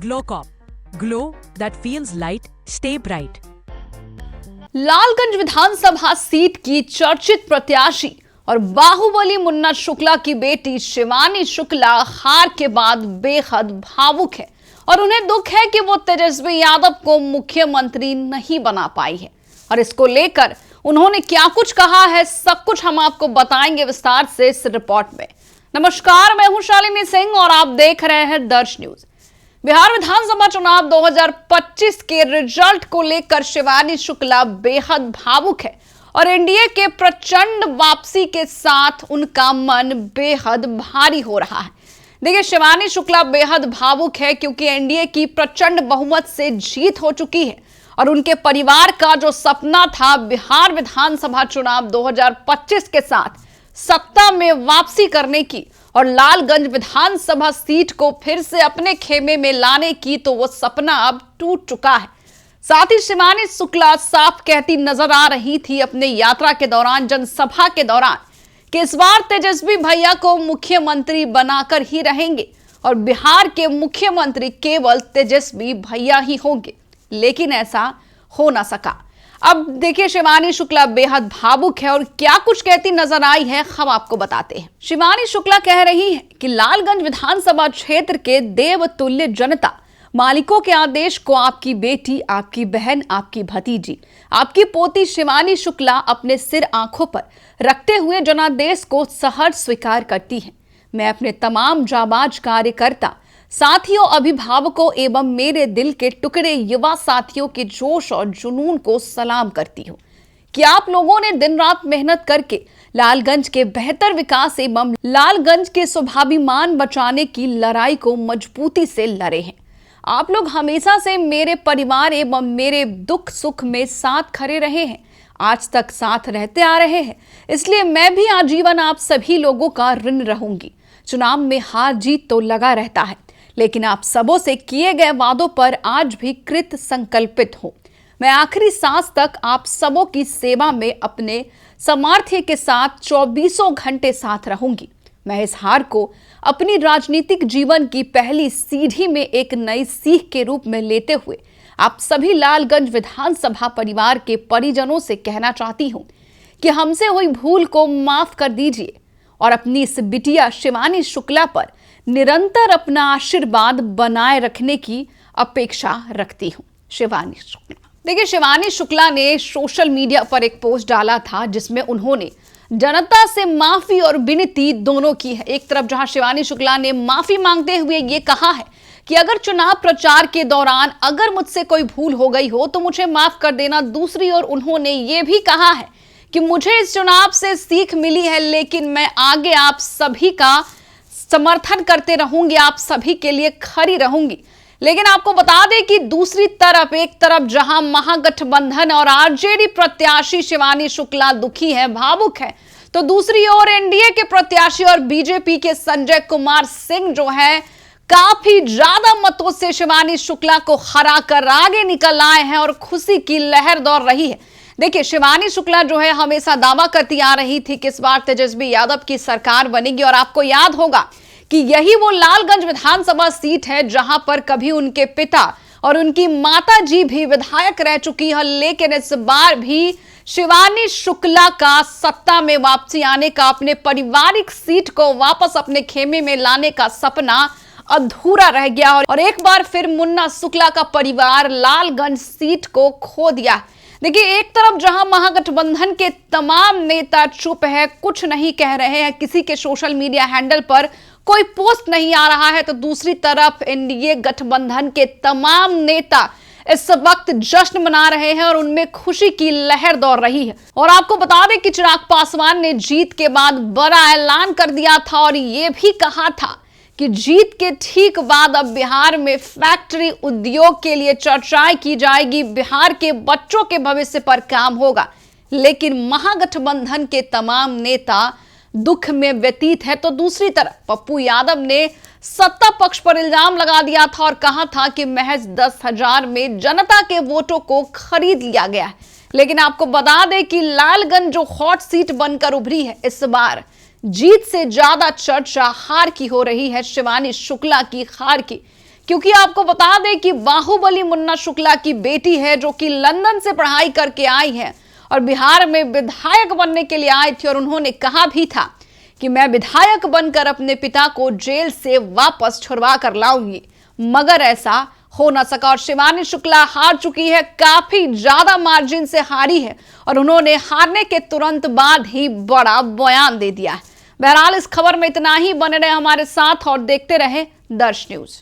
GlowCop. Glow that feels light, stay bright. Lalganj विधानसभा seat की चर्चित प्रत्याशी और बाहुबली मुन्ना शुक्ला की बेटी शिवानी शुक्ला हार के बाद बेहद भावुक है और उन्हें दुख है कि वो तेजस्वी यादव को मुख्यमंत्री नहीं बना पाई है। और इसको लेकर उन्होंने क्या कुछ कहा है, सब कुछ हम आपको बताएंगे विस्तार से इस रिपोर्ट में। नमस्कार, मैं हूं शालिनी सिंह और आप देख रहे हैं दर्श न्यूज। बिहार विधानसभा चुनाव 2025 के रिजल्ट को लेकर शिवानी शुक्ला बेहद भावुक है और एनडीए के प्रचंड वापसी के साथ उनका मन बेहद भारी हो रहा है। देखिए, शिवानी शुक्ला बेहद भावुक है क्योंकि एनडीए की प्रचंड बहुमत से जीत हो चुकी है और उनके परिवार का जो सपना था बिहार विधानसभा चुनाव 2025 के साथ सत्ता में वापसी करने की और लालगंज विधानसभा सीट को फिर से अपने खेमे में लाने की, तो वो सपना अब टूट चुका है। साथ ही शिवानी शुक्ला साफ कहती नजर आ रही थी अपने यात्रा के दौरान, जनसभा के दौरान, कि इस बार तेजस्वी भैया को मुख्यमंत्री बनाकर ही रहेंगे और बिहार के मुख्यमंत्री केवल तेजस्वी भैया ही होंगे। लेकिन ऐसा हो ना सका। अब देखिए, शिवानी शुक्ला बेहद भावुक है और क्या कुछ कहती नजर आई है, हम आपको बताते हैं। शिवानी शुक्ला कह रही है कि लालगंज विधानसभा क्षेत्र के देवतुल्य जनता मालिकों के आदेश को आपकी बेटी, आपकी बहन, आपकी भतीजी, आपकी पोती शिवानी शुक्ला अपने सिर आंखों पर रखते हुए जनादेश को सहर्ष स्वीकार करती है। मैं अपने तमाम जाबाज कार्यकर्ता साथियों, अभिभावकों एवं मेरे दिल के टुकड़े युवा साथियों के जोश और जुनून को सलाम करती हूँ कि आप लोगों ने दिन रात मेहनत करके लालगंज के बेहतर विकास एवं लालगंज के स्वाभिमान बचाने की लड़ाई को मजबूती से लड़े हैं। आप लोग हमेशा से मेरे परिवार एवं मेरे दुख सुख में साथ खड़े रहे हैं, आज तक साथ रहते आ रहे हैं, इसलिए मैं भी आजीवन आप सभी लोगों का ऋण रहूंगी। चुनाव में हार जीत तो लगा रहता है, लेकिन आप सबों से किए गए वादों पर आज भी कृत संकल्पित हूं। मैं आखिरी सांस तक आप सबों की सेवा में अपने सामर्थ्य के साथ 24 घंटे साथ रहूंगी। मैं इस हार को अपनी राजनीतिक जीवन की पहली सीढ़ी में एक नई सीख के रूप में लेते हुए आप सभी लालगंज विधानसभा परिवार के परिजनों से कहना चाहती हूं कि हमसे हुई भूल को माफ कर दीजिए और अपनी इस बिटिया शिवानी शुक्ला पर निरंतर अपना आशीर्वाद बनाए रखने की अपेक्षा रखती हूं। शिवानी शुक्ला। देखिए, शिवानी शुक्ला ने सोशल मीडिया पर एक पोस्ट डाला था जिसमें उन्होंने जनता से माफी और विनती दोनों की है। एक तरफ जहां शिवानी शुक्ला ने माफी मांगते हुए ये कहा है कि अगर चुनाव प्रचार के दौरान अगर मुझसे कोई भूल हो गई हो तो मुझे माफ कर देना। दूसरी ओर उन्होंने ये भी कहा है कि मुझे इस चुनाव से सीख मिली है, लेकिन मैं आगे आप सभी का समर्थन करते रहूंगी, आप सभी के लिए खड़ी रहूंगी। लेकिन आपको बता दें कि दूसरी तरफ, एक तरफ जहां महागठबंधन और आरजेडी प्रत्याशी शिवानी शुक्ला दुखी है, भावुक है, तो दूसरी ओर एनडीए के प्रत्याशी और बीजेपी के संजय कुमार सिंह जो है काफी ज्यादा मतों से शिवानी शुक्ला को हरा कर आगे निकल आए हैं और खुशी की लहर दौड़ रही है। देखिए, शिवानी शुक्ला जो है हमेशा दावा करती आ रही थी कि इस बार तेजस्वी यादव की सरकार बनेगी और आपको याद होगा कि यही वो लालगंज विधानसभा सीट है जहां पर कभी उनके पिता और उनकी माता जी भी विधायक रह चुकी है। लेकिन इस बार भी शिवानी शुक्ला का सत्ता में वापसी आने का, अपने पारिवारिक सीट को वापस अपने खेमे में लाने का सपना अधूरा रह गया और एक बार फिर मुन्ना शुक्ला का परिवार लालगंज सीट को खो दिया। देखिए, एक तरफ जहां महागठबंधन के तमाम नेता चुप है, कुछ नहीं कह रहे हैं, किसी के सोशल मीडिया हैंडल पर कोई पोस्ट नहीं आ रहा है, तो दूसरी तरफ एनडीए गठबंधन के तमाम नेता इस वक्त जश्न मना रहे हैं और उनमें खुशी की लहर दौड़ रही है। और आपको बता दें कि चिराग पासवान ने जीत के बाद बड़ा ऐलान कर दिया था और यह भी कहा था कि जीत के ठीक बाद अब बिहार में फैक्ट्री उद्योग के लिए चर्चाएं की जाएगी, बिहार के बच्चों के भविष्य पर काम होगा। लेकिन महागठबंधन के तमाम नेता दुख में व्यतीत है, तो दूसरी तरफ पप्पू यादव ने सत्ता पक्ष पर इल्जाम लगा दिया था और कहा था कि महज 10,000 में जनता के वोटों को खरीद लिया गया है। लेकिन आपको बता दें कि लालगंज जो हॉट सीट बनकर उभरी है, इस बार जीत से ज्यादा चर्चा हार की हो रही है, शिवानी शुक्ला की हार की, क्योंकि आपको बता दें कि बाहुबली मुन्ना शुक्ला की बेटी है, जो कि लंदन से पढ़ाई करके आई है और बिहार में विधायक बनने के लिए आई थी। और उन्होंने कहा भी था कि मैं विधायक बनकर अपने पिता को जेल से वापस छुड़वा कर लाऊंगी, मगर ऐसा हो न सका और शिवानी शुक्ला हार चुकी है, काफी ज्यादा मार्जिन से हारी है और उन्होंने हारने के तुरंत बाद ही बड़ा बयान दे दिया है। बहरहाल इस खबर में इतना ही। बने रहे हमारे साथ और देखते रहे दर्श न्यूज।